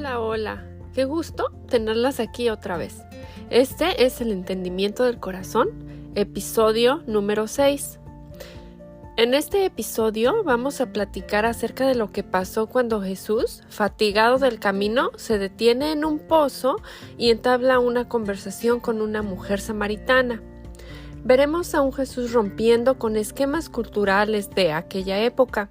Hola, hola. Qué gusto tenerlas aquí otra vez. Este es el Entendimiento del Corazón, episodio número 6. En este episodio vamos a platicar acerca de lo que pasó cuando Jesús, fatigado del camino, se detiene en un pozo y entabla una conversación con una mujer samaritana. Veremos a un Jesús rompiendo con esquemas culturales de aquella época.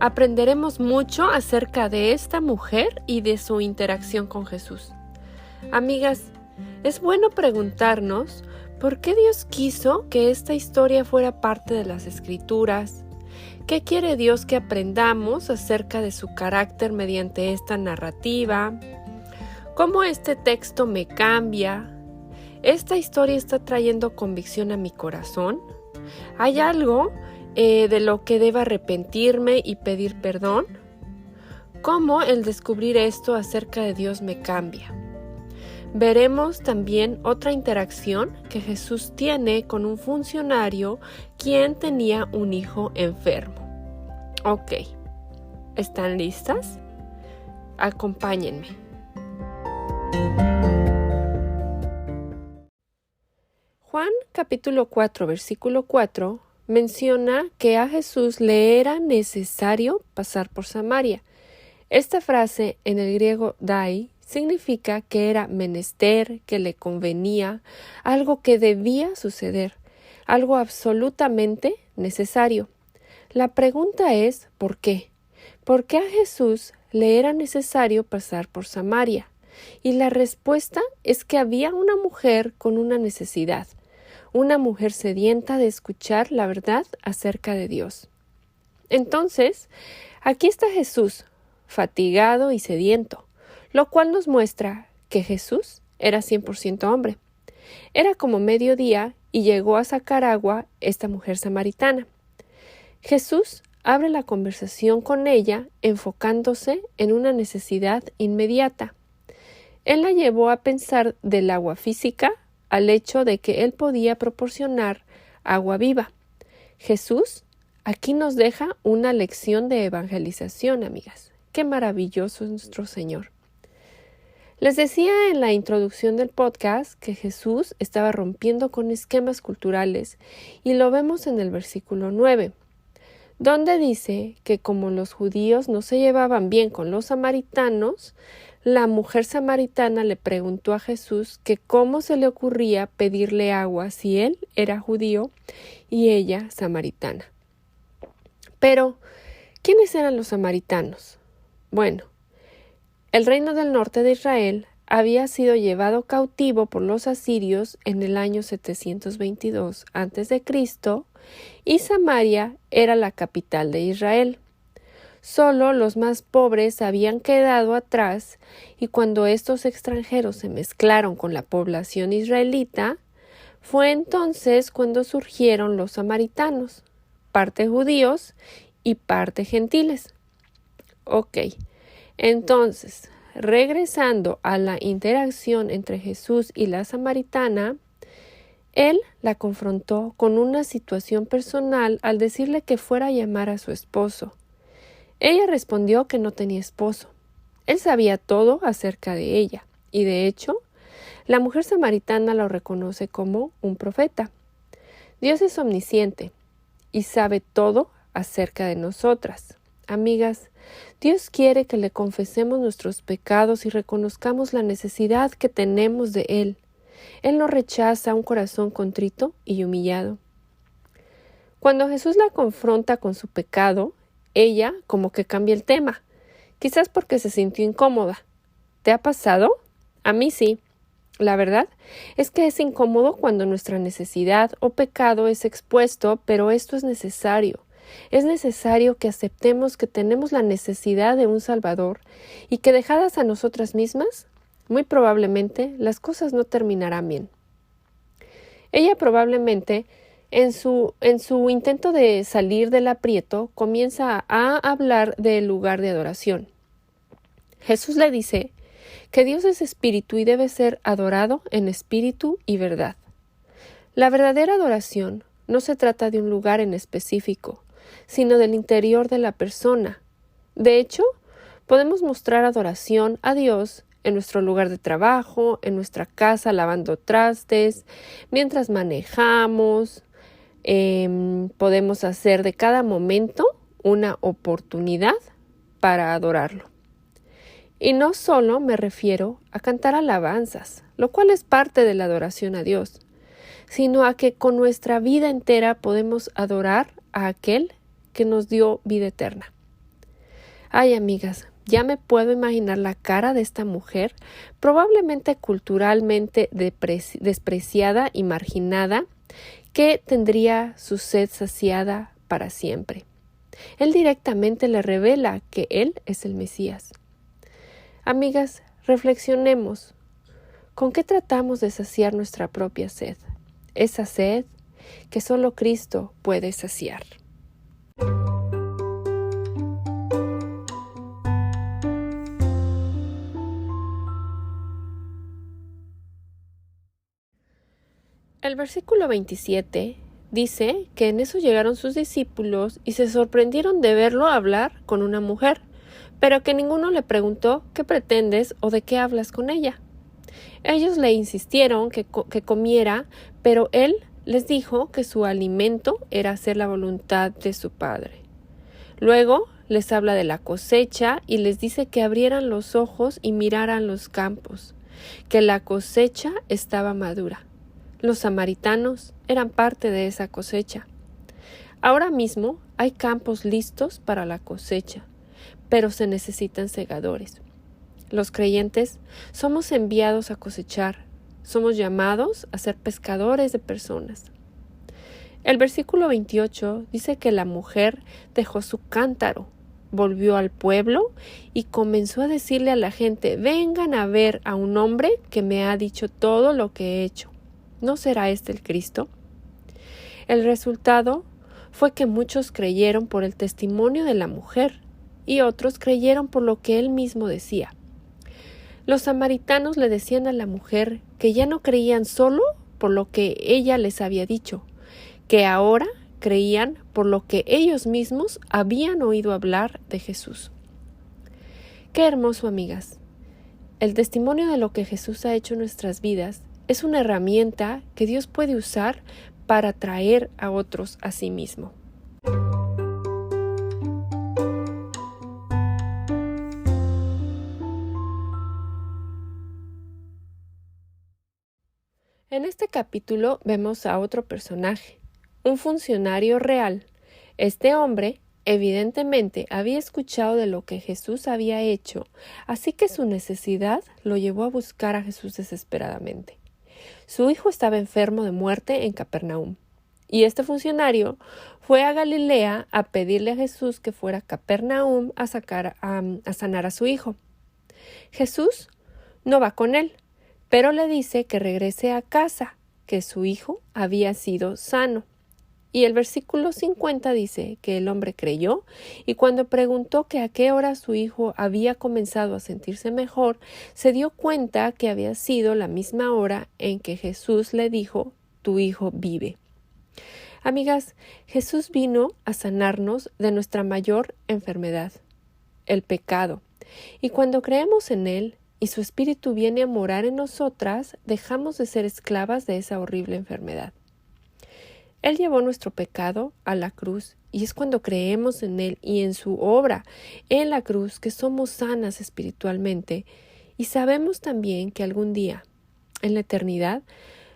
Aprenderemos mucho acerca de esta mujer y de su interacción con Jesús. Amigas, es bueno preguntarnos por qué Dios quiso que esta historia fuera parte de las Escrituras. ¿Qué quiere Dios que aprendamos acerca de su carácter mediante esta narrativa? ¿Cómo este texto me cambia? ¿Esta historia está trayendo convicción a mi corazón? ¿Hay algo de lo que deba arrepentirme y pedir perdón? ¿Cómo el descubrir esto acerca de Dios me cambia? Veremos también otra interacción que Jesús tiene con un funcionario quien tenía un hijo enfermo. Ok, ¿están listas? Acompáñenme. Juan capítulo 4, versículo 4 menciona que a Jesús le era necesario pasar por Samaria. Esta frase en el griego dai significa que era menester, que le convenía, algo que debía suceder, algo absolutamente necesario. La pregunta es ¿por qué? ¿Por qué a Jesús le era necesario pasar por Samaria? Y la respuesta es que había una mujer con una necesidad. Una mujer sedienta de escuchar la verdad acerca de Dios. Entonces, aquí está Jesús, fatigado y sediento, lo cual nos muestra que Jesús era 100% hombre. Era como mediodía y llegó a sacar agua esta mujer samaritana. Jesús abre la conversación con ella enfocándose en una necesidad inmediata. Él la llevó a pensar del agua física al hecho de que Él podía proporcionar agua viva. Jesús aquí nos deja una lección de evangelización, amigas. ¡Qué maravilloso es nuestro Señor! Les decía en la introducción del podcast que Jesús estaba rompiendo con esquemas culturales y lo vemos en el versículo 9, donde dice que como los judíos no se llevaban bien con los samaritanos, la mujer samaritana le preguntó a Jesús que cómo se le ocurría pedirle agua si él era judío y ella samaritana. Pero, ¿quiénes eran los samaritanos? Bueno, el reino del norte de Israel había sido llevado cautivo por los asirios en el año 722 a.C. y Samaria era la capital de Israel. Solo los más pobres habían quedado atrás y cuando estos extranjeros se mezclaron con la población israelita, fue entonces cuando surgieron los samaritanos, parte judíos y parte gentiles. Ok, entonces, regresando a la interacción entre Jesús y la samaritana, él la confrontó con una situación personal al decirle que fuera a llamar a su esposo. Ella respondió que no tenía esposo. Él sabía todo acerca de ella, y de hecho, la mujer samaritana lo reconoce como un profeta. Dios es omnisciente y sabe todo acerca de nosotras. Amigas, Dios quiere que le confesemos nuestros pecados y reconozcamos la necesidad que tenemos de Él. Él no rechaza un corazón contrito y humillado. Cuando Jesús la confronta con su pecado, ella como que cambia el tema, quizás porque se sintió incómoda. ¿Te ha pasado? A mí sí. La verdad es que es incómodo cuando nuestra necesidad o pecado es expuesto, pero esto es necesario. Es necesario que aceptemos que tenemos la necesidad de un Salvador y que dejadas a nosotras mismas, muy probablemente las cosas no terminarán bien. Ella probablemente en su intento de salir del aprieto, comienza a hablar del lugar de adoración. Jesús le dice que Dios es espíritu y debe ser adorado en espíritu y verdad. La verdadera adoración no se trata de un lugar en específico, sino del interior de la persona. De hecho, Podemos mostrar adoración a Dios en nuestro lugar de trabajo, en nuestra casa lavando trastes, mientras manejamos. Podemos hacer de cada momento una oportunidad para adorarlo. Y no solo me refiero a cantar alabanzas, lo cual es parte de la adoración a Dios, sino a que con nuestra vida entera podemos adorar a aquel que nos dio vida eterna. Ay, amigas, ya me puedo imaginar la cara de esta mujer, probablemente culturalmente despreciada y marginada, que tendría su sed saciada para siempre. Él directamente le revela que Él es el Mesías. Amigas, reflexionemos. ¿Con qué tratamos de saciar nuestra propia sed? Esa sed que solo Cristo puede saciar. El versículo 27 dice que en eso llegaron sus discípulos y se sorprendieron de verlo hablar con una mujer, pero que ninguno le preguntó qué pretendes o de qué hablas con ella. Ellos le insistieron que comiera, pero él les dijo que su alimento era hacer la voluntad de su Padre. Luego les habla de la cosecha y les dice que abrieran los ojos y miraran los campos, que la cosecha estaba madura. Los samaritanos eran parte de esa cosecha. Ahora mismo hay campos listos para la cosecha, pero se necesitan segadores. Los creyentes somos enviados a cosechar, somos llamados a ser pescadores de personas. El versículo 28 dice que la mujer dejó su cántaro, volvió al pueblo y comenzó a decirle a la gente: vengan a ver a un hombre que me ha dicho todo lo que he hecho. ¿No será este el Cristo? El resultado fue que muchos creyeron por el testimonio de la mujer y otros creyeron por lo que él mismo decía. Los samaritanos le decían a la mujer que ya no creían solo por lo que ella les había dicho, que ahora creían por lo que ellos mismos habían oído hablar de Jesús. Qué hermoso, amigas. El testimonio de lo que Jesús ha hecho en nuestras vidas es una herramienta que Dios puede usar para atraer a otros a sí mismo. En este capítulo vemos a otro personaje, un funcionario real. Este hombre evidentemente había escuchado de lo que Jesús había hecho, así que su necesidad lo llevó a buscar a Jesús desesperadamente. Su hijo estaba enfermo de muerte en Capernaum, y este funcionario fue a Galilea a pedirle a Jesús que fuera a Capernaum a sanar a su hijo. Jesús no va con él, pero le dice que regrese a casa, que su hijo había sido sano. Y el versículo 50 dice que el hombre creyó y cuando preguntó que a qué hora su hijo había comenzado a sentirse mejor, se dio cuenta que había sido la misma hora en que Jesús le dijo: tu hijo vive. Amigas, Jesús vino a sanarnos de nuestra mayor enfermedad, el pecado. Y cuando creemos en Él y su Espíritu viene a morar en nosotras, dejamos de ser esclavas de esa horrible enfermedad. Él llevó nuestro pecado a la cruz y es cuando creemos en Él y en su obra en la cruz que somos sanas espiritualmente y sabemos también que algún día, en la eternidad,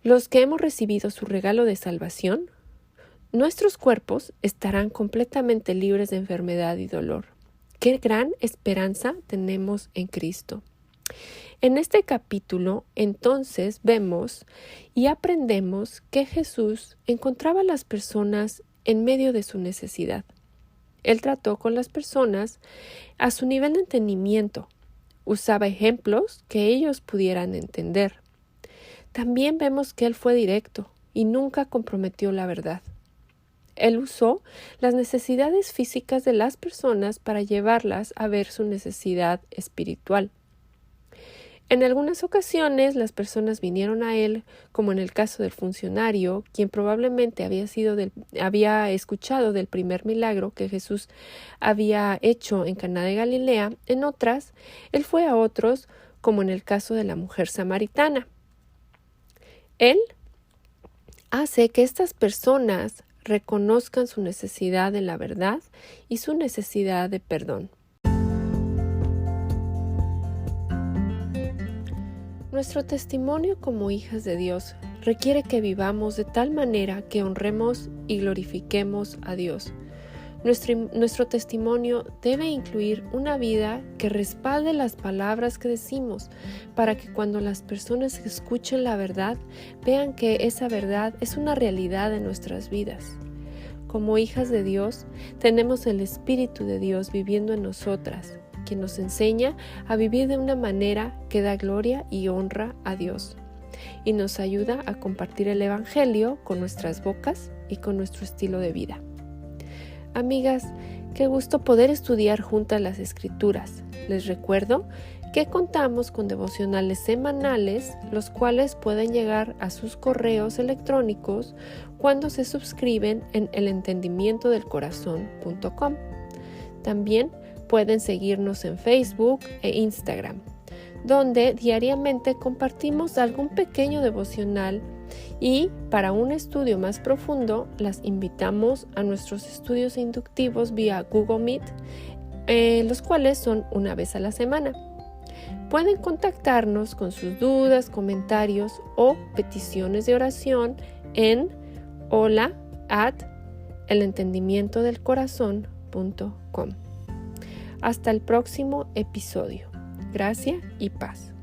los que hemos recibido su regalo de salvación, nuestros cuerpos estarán completamente libres de enfermedad y dolor. ¡Qué gran esperanza tenemos en Cristo! En este capítulo, entonces, vemos y aprendemos que Jesús encontraba a las personas en medio de su necesidad. Él trató con las personas a su nivel de entendimiento, usaba ejemplos que ellos pudieran entender. También vemos que Él fue directo y nunca comprometió la verdad. Él usó las necesidades físicas de las personas para llevarlas a ver su necesidad espiritual. En algunas ocasiones las personas vinieron a él, como en el caso del funcionario, quien probablemente había escuchado del primer milagro que Jesús había hecho en Caná de Galilea. En otras, él fue a otros, como en el caso de la mujer samaritana. Él hace que estas personas reconozcan su necesidad de la verdad y su necesidad de perdón. Nuestro testimonio como hijas de Dios requiere que vivamos de tal manera que honremos y glorifiquemos a Dios. Nuestro testimonio debe incluir una vida que respalde las palabras que decimos, para que cuando las personas escuchen la verdad, vean que esa verdad es una realidad en nuestras vidas. Como hijas de Dios, tenemos el Espíritu de Dios viviendo en nosotras, quien nos enseña a vivir de una manera que da gloria y honra a Dios, y nos ayuda a compartir el Evangelio con nuestras bocas y con nuestro estilo de vida. Amigas, qué gusto poder estudiar juntas las Escrituras. Les recuerdo que contamos con devocionales semanales, los cuales pueden llegar a sus correos electrónicos cuando se suscriben en elentendimientodelcorazon.com. También pueden seguirnos en Facebook e Instagram, donde diariamente compartimos algún pequeño devocional, y para un estudio más profundo las invitamos a nuestros estudios inductivos vía Google Meet, los cuales son una vez a la semana. Pueden contactarnos con sus dudas, comentarios o peticiones de oración en hola@elentendimientodelcorazon.com. Hasta el próximo episodio. Gracia y paz.